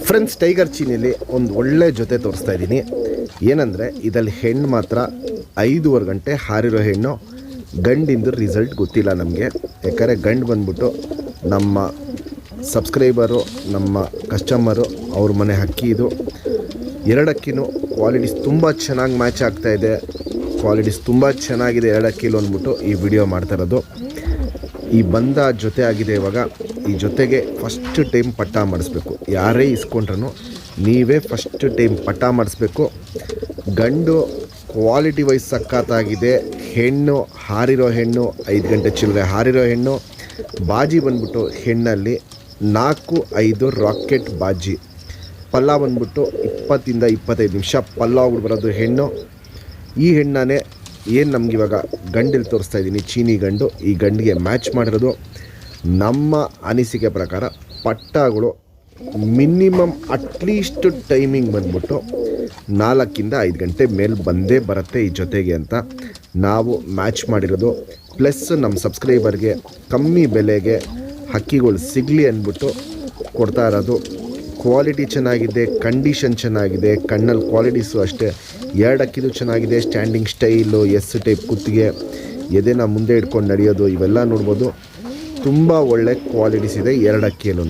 Friends, tiger ಚೀನಿಯಲ್ಲಿ ಒಂದು ಒಳ್ಳೆ ಜೊತೆ ತೋರಿಸ್ತಾ ಇದ್ದೀನಿ. ಏನಂದರೆ ಇದರಲ್ಲಿ ಹೆಣ್ಣು ಮಾತ್ರ 5.5 ಗಂಟೆ ಹಾರಿರೋ ಹೆಣ್ಣು. ಗಂಡಿಂದು ರಿಸಲ್ಟ್ ಗೊತ್ತಿಲ್ಲ ನಮಗೆ. ಯಾಕಂದರೆ ಗಂಡು ಬಂದ್ಬಿಟ್ಟು ನಮ್ಮ ಸಬ್ಸ್ಕ್ರೈಬರು, ನಮ್ಮ ಕಸ್ಟಮರು, ಅವ್ರ ಮನೆ ಹಕ್ಕಿ ಇದು. 2 ಅಕ್ಕಿನೂ ಕ್ವಾಲಿಟೀಸ್ ತುಂಬ ಚೆನ್ನಾಗಿ ಮ್ಯಾಚ್ ಆಗ್ತಾಯಿದೆ. ಕ್ವಾಲಿಟೀಸ್ ತುಂಬ ಚೆನ್ನಾಗಿದೆ 2 ಅಕ್ಕಿಲು ಅಂದ್ಬಿಟ್ಟು ಈ ವಿಡಿಯೋ ಮಾಡ್ತಾ ಇರೋದು. ಈ ಬಂದ ಜೊತೆ ಆಗಿದೆ. ಇವಾಗ ಈ ಜೊತೆಗೆ ಫಸ್ಟ್ ಟೈಮ್ ಪಟ್ಟ ಮಾಡಿಸ್ಬೇಕು. ಯಾರೇ ಇಸ್ಕೊಂಡ್ರೂ ನೀವೇ ಫಸ್ಟ್ ಟೈಮ್ ಪಟ್ಟ ಮಾಡಿಸ್ಬೇಕು. ಗಂಡು ಕ್ವಾಲಿಟಿ ವೈಸ್ ಸಖತ್ತಾಗಿದೆ. ಹೆಣ್ಣು ಹಾರಿರೋ ಹೆಣ್ಣು, 5 ಗಂಟೆ ಚಿಲ್ಲರೆ ಹಾರಿರೋ ಹೆಣ್ಣು. ಬಾಜಿ ಬಂದ್ಬಿಟ್ಟು ಹೆಣ್ಣಲ್ಲಿ 4-5 ರಾಕೆಟ್ ಬಾಜಿ. ಪಲ್ಲ ಬಂದ್ಬಿಟ್ಟು 20-25 ನಿಮಿಷ ಪಲ್ಲ ಹೋಗ್ಬಿಟ್ಟು ಬರೋದು ಹೆಣ್ಣು. ಈ ಹೆಣ್ಣನೇ ಏನು ನಮಗಿವಾಗ ಗಂಡಲ್ಲಿ ತೋರಿಸ್ತಾ ಇದ್ದೀನಿ, ಚೀನಿ ಗಂಡು. ಈ ಗಂಡಿಗೆ ಮ್ಯಾಚ್ ಮಾಡಿರೋದು. ನಮ್ಮ ಅನಿಸಿಕೆ ಪ್ರಕಾರ ಪಟ್ಟಗಳು ಮಿನಿಮಮ್ ಅಟ್ಲೀಸ್ಟ್ ಟೈಮಿಂಗ್ ಬಂದ್ಬಿಟ್ಟು 4-5 ಗಂಟೆ ಮೇಲೆ ಬಂದೇ ಬರುತ್ತೆ ಈ ಜೊತೆಗೆ ಅಂತ ನಾವು ಮ್ಯಾಚ್ ಮಾಡಿರೋದು. ಪ್ಲಸ್ ನಮ್ಮ ಸಬ್ಸ್ಕ್ರೈಬರ್ಗೆ ಕಮ್ಮಿ ಬೆಲೆಗೆ ಹಕ್ಕಿಗಳು ಸಿಗಲಿ ಅಂದ್ಬಿಟ್ಟು ಕೊಡ್ತಾ ಇರೋದು. ಕ್ವಾಲಿಟಿ ಚೆನ್ನಾಗಿದೆ, ಕಂಡೀಷನ್ ಚೆನ್ನಾಗಿದೆ, ಕಣ್ಣಲ್ಲಿ ಕ್ವಾಲಿಟೀಸು ಅಷ್ಟೇ. 2 ಅಕ್ಕಿದು ಚೆನ್ನಾಗಿದೆ. ಸ್ಟ್ಯಾಂಡಿಂಗ್ ಸ್ಟೈಲು, ಎಸ್ ಟೈಪ್ ಕುತ್ತಿಗೆ, ಎದೆನ ಮುಂದೆ ಇಟ್ಕೊಂಡು ನಡೆಯೋದು, ಇವೆಲ್ಲ ನೋಡ್ಬೋದು. ತುಂಬ ಒಳ್ಳೆ ಕ್ವಾಲಿಟೀಸ್ ಇದೆ 2 ಅಕ್ಕಿಯಲ್ಲೂ.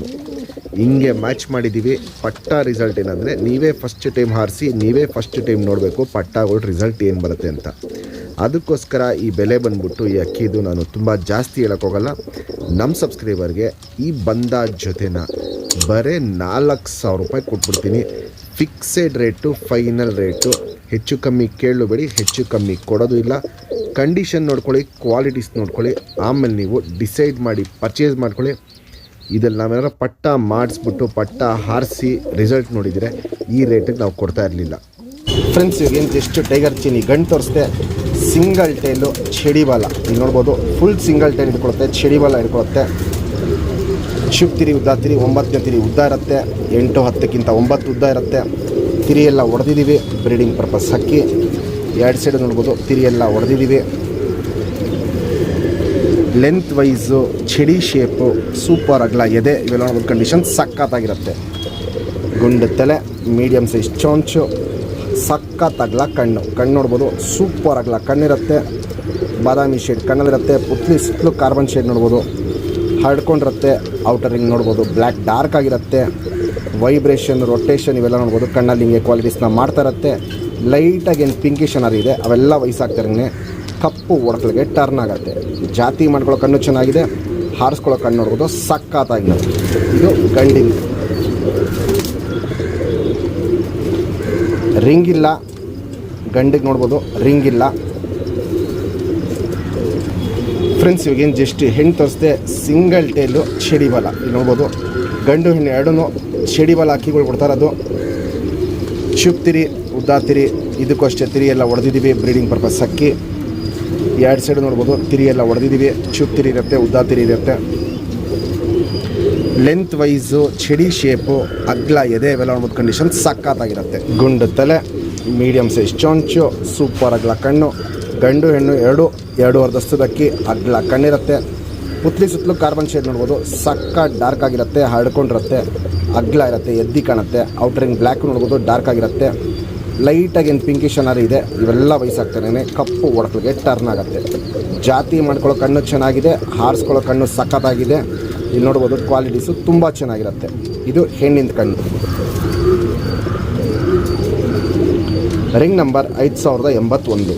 ಹಿಂಗೆ ಮ್ಯಾಚ್ ಮಾಡಿದ್ದೀವಿ. ಪಟ್ಟ ರಿಸಲ್ಟ್ ಏನಂದರೆ ನೀವೇ ಫಸ್ಟ್ ಟೈಮ್ ಹಾರಿಸಿ ನೀವೇ ಫಸ್ಟ್ ಟೈಮ್ ನೋಡಬೇಕು ಪಟ್ಟಗಳು ರಿಸಲ್ಟ್ ಏನು ಬರುತ್ತೆ ಅಂತ. ಅದಕ್ಕೋಸ್ಕರ ಈ ಬೆಲೆ ಬಂದ್ಬಿಟ್ಟು ಈ ಅಕ್ಕಿದು ನಾನು ತುಂಬ ಜಾಸ್ತಿ ಹೇಳೋಕ್ಕೋಗಲ್ಲ. ನಮ್ಮ ಸಬ್ಸ್ಕ್ರೈಬರ್ಗೆ ಈ ಬಂದ ಜೊತೆನ ಬರೀ 4,000 ರೂಪಾಯಿ ಕೊಟ್ಬಿಡ್ತೀನಿ. Fixed rate, final rate. ಹೆಚ್ಚು ಕಮ್ಮಿ ಕೇಳಬೇಡಿ, ಹೆಚ್ಚು ಕಮ್ಮಿ ಕೊಡೋದು ಇಲ್ಲ. ಕಂಡೀಷನ್ ನೋಡ್ಕೊಳ್ಳಿ, ಕ್ವಾಲಿಟೀಸ್ ನೋಡ್ಕೊಳ್ಳಿ, ಆಮೇಲೆ ನೀವು ಡಿಸೈಡ್ ಮಾಡಿ ಪರ್ಚೇಸ್ ಮಾಡ್ಕೊಳ್ಳಿ. ಇದರಲ್ಲಿ ನಾವೇನಾದ್ರು ಪಟ್ಟ ಮಾಡಿಸ್ಬಿಟ್ಟು ಪಟ್ಟ ಹಾರಿಸಿ ರಿಸಲ್ಟ್ ನೋಡಿದರೆ ಈ ರೇಟಿಗೆ ನಾವು ಕೊಡ್ತಾ ಇರಲಿಲ್ಲ. ಫ್ರೆಂಡ್ಸ್, ಇವಾಗೇನು ಜಸ್ಟ್ ಟೈಗರ್ ಚೀನಿ ಗಂಡು ತೋರಿಸ್ದೆ. ಸಿಂಗಲ್ ಟೈಲು ಚಡಿಬಾಲ ಇಲ್ಲಿ ನೋಡ್ಬೋದು. ಫುಲ್ ಸಿಂಗಲ್ ಟೈಲ್ ಹಿಡ್ಕೊಳುತ್ತೆ, ಚಡಿಬಾಲ ಹಿಡ್ಕೊಳುತ್ತೆ. ಶಿಫ್ಟ್ ತಿರಿ ಉದ್ದ, ತಿರಿ 9ನೇ ತಿರಿ ಉದ್ದ ಇರುತ್ತೆ. 8-10ಕ್ಕಿಂತ 9 ಉದ್ದ ಇರುತ್ತೆ. ತಿರಿ ಎಲ್ಲ ಹೊಡೆದಿದ್ದೀವಿ ಬ್ರೀಡಿಂಗ್ ಪರ್ಪಸ್ ಹಕ್ಕಿ. 2 ಸೈಡ್ ನೋಡ್ಬೋದು, ತಿರಿ ಎಲ್ಲ ಹೊಡೆದಿದ್ದೀವಿ. ಲೆಂತ್ ವೈಸು, ಚಡಿ ಶೇಪು, ಸೂಪರ್ ಅಗಲ ಎದೆ, ಇವೆಲ್ಲ ನೋಡ್ಬೋದು. ಕಂಡೀಷನ್ ಸಖತ್ತಾಗಿರುತ್ತೆ. ಗುಂಡು ತಲೆ, ಮೀಡಿಯಮ್ ಸೈಜ್ ಚೊಂಚು, ಸಖತ್ತಾಗಲ ಕಣ್ಣು ನೋಡ್ಬೋದು. ಸೂಪರ್ ಅಗಲ ಕಣ್ಣಿರುತ್ತೆ. ಬಾದಾಮಿ ಶೇಡ್ ಕಣ್ಣಲ್ಲಿರುತ್ತೆ. ಪುತ್ಲಿ ಸುತ್ತಲೂ ಕಾರ್ಬನ್ ಶೇಡ್ ನೋಡ್ಬೋದು. ಹರಡ್ಕೊಂಡಿರುತ್ತೆ. ಔಟರ್ ರಿಂಗ್ ನೋಡ್ಬೋದು, ಬ್ಲ್ಯಾಕ್ ಡಾರ್ಕ್ ಆಗಿರುತ್ತೆ. ವೈಬ್ರೇಷನ್, ರೊಟೇಷನ್ ಇವೆಲ್ಲ ನೋಡ್ಬೋದು. ಕಣ್ಣಲ್ಲಿ ಹಿಂಗೆ ಕ್ವಾಲಿಟೀಸ್ನ ಮಾಡ್ತಾ ಇರುತ್ತೆ. ಲೈಟಾಗಿ ಏನು ಪಿಂಕಿಶ್ ಏನಾರು ಇದೆ ಅವೆಲ್ಲ ವಯಸ್ಸಾಗ್ತಾರಂಗೆ ಕಪ್ಪು ಒಡಕಲಿಗೆ ಟರ್ನ್ ಆಗುತ್ತೆ. ಜಾತಿ ಮಾಡ್ಕೊಳ್ಳೋ ಕಣ್ಣು ಚೆನ್ನಾಗಿದೆ. ಹಾರಿಸ್ಕೊಳ್ಳೋ ಕಣ್ಣು ನೋಡ್ಬೋದು, ಸಖತ್ತಾಗಿದೆ. ಇದು ಗಂಡಿನ ರಿಂಗ್ ಇಲ್ಲ. ಗಂಡಿಗೆ ನೋಡ್ಬೋದು ರಿಂಗ್ ಇಲ್ಲ. ಫ್ರೆಂಡ್ಸ್, ಇವಾಗೇನು ಜಸ್ಟ್ ಹೆಣ್ಣು ತೋರಿಸ್ದೆ. ಸಿಂಗಲ್ ಟೇಲು ಚಡಿಬಾಲ ಇಲ್ಲಿ ನೋಡ್ಬೋದು. ಗಂಡು ಹೆಣ್ಣು ಎರಡೂ ಚಡಿಬಾಲ ಅಕ್ಕಿಗಳು ಕೊಡ್ತಾ ಇರೋದು. ಶಿಫ್ಟ್ ತಿರಿ, ಉದ್ದ ತಿರಿ, ಇದಕ್ಕೂ ಅಷ್ಟೇ ತಿರಿ ಎಲ್ಲ ಹೊಡೆದಿದ್ದೀವಿ ಬ್ರೀಡಿಂಗ್ ಪರ್ಪಸ್ ಅಕ್ಕಿ. 2 ಸೈಡ್ ನೋಡ್ಬೋದು, ತಿರಿ ಎಲ್ಲ ಹೊಡೆದಿದ್ದೀವಿ. ಶಿಫ್ಟ್ ತಿರಿ ಇರುತ್ತೆ, ಉದ್ದ ತಿರಿ ಇರುತ್ತೆ. ಲೆಂತ್ ವೈಸು, ಚಡಿ ಶೇಪು, ಅಗ್ಲ ಎದೆ ಇವೆಲ್ಲ ನೋಡ್ಬೋದು. ಕಂಡೀಷನ್ ಸಖತ್ತಾಗಿರುತ್ತೆ. ಗುಂಡು ತಲೆ, ಮೀಡಿಯಮ್ ಸೈಜ್ ಚೊಂಚು, ಸೂಪರ್ ಅಗ್ಲ ಕಣ್ಣು. ಗಂಡು ಹೆಣ್ಣು 2-2.5 ದಸ್ತದ ಅಕ್ಕಿ, ಅಗ್ಲ ಕಣ್ಣಿರುತ್ತೆ. ಪುತ್ಲಿ ಸುತ್ತಲೂ ಕಾರ್ಬನ್ ಶೇಡ್ ನೋಡ್ಬೋದು. ಸಕ್ಕ ಡಾರ್ಕ್ ಆಗಿರುತ್ತೆ, ಹರಡ್ಕೊಂಡಿರುತ್ತೆ, ಅಗ್ಲ ಇರುತ್ತೆ, ಎದ್ದಿ ಕಾಣುತ್ತೆ. ಔಟರಿಂಗ್ ಬ್ಲ್ಯಾಕ್ ನೋಡ್ಬೋದು, ಡಾರ್ಕ್ ಆಗಿರುತ್ತೆ. ಲೈಟಾಗಿ ಏನು ಪಿಂಕಿಶ್ ಏನಾರು ಇದೆ ಇವೆಲ್ಲ ವಯಸ್ಸಾಗ್ತಾನೆ ಕಪ್ಪು ಒಡಕಲಿಗೆ ಟರ್ನ್ ಆಗುತ್ತೆ. ಜಾತಿ ಮಾಡ್ಕೊಳ್ಳೋ ಕಣ್ಣು ಚೆನ್ನಾಗಿದೆ. ಹಾರಿಸ್ಕೊಳ್ಳೋ ಕಣ್ಣು ಸಖತ್ತಾಗಿದೆ. ಇಲ್ಲಿ ನೋಡ್ಬೋದು ಕ್ವಾಲಿಟೀಸು ತುಂಬ ಚೆನ್ನಾಗಿರುತ್ತೆ. ಇದು ಹೆಣ್ಣಿನ ಕಣ್ಣು. Ring number 5081.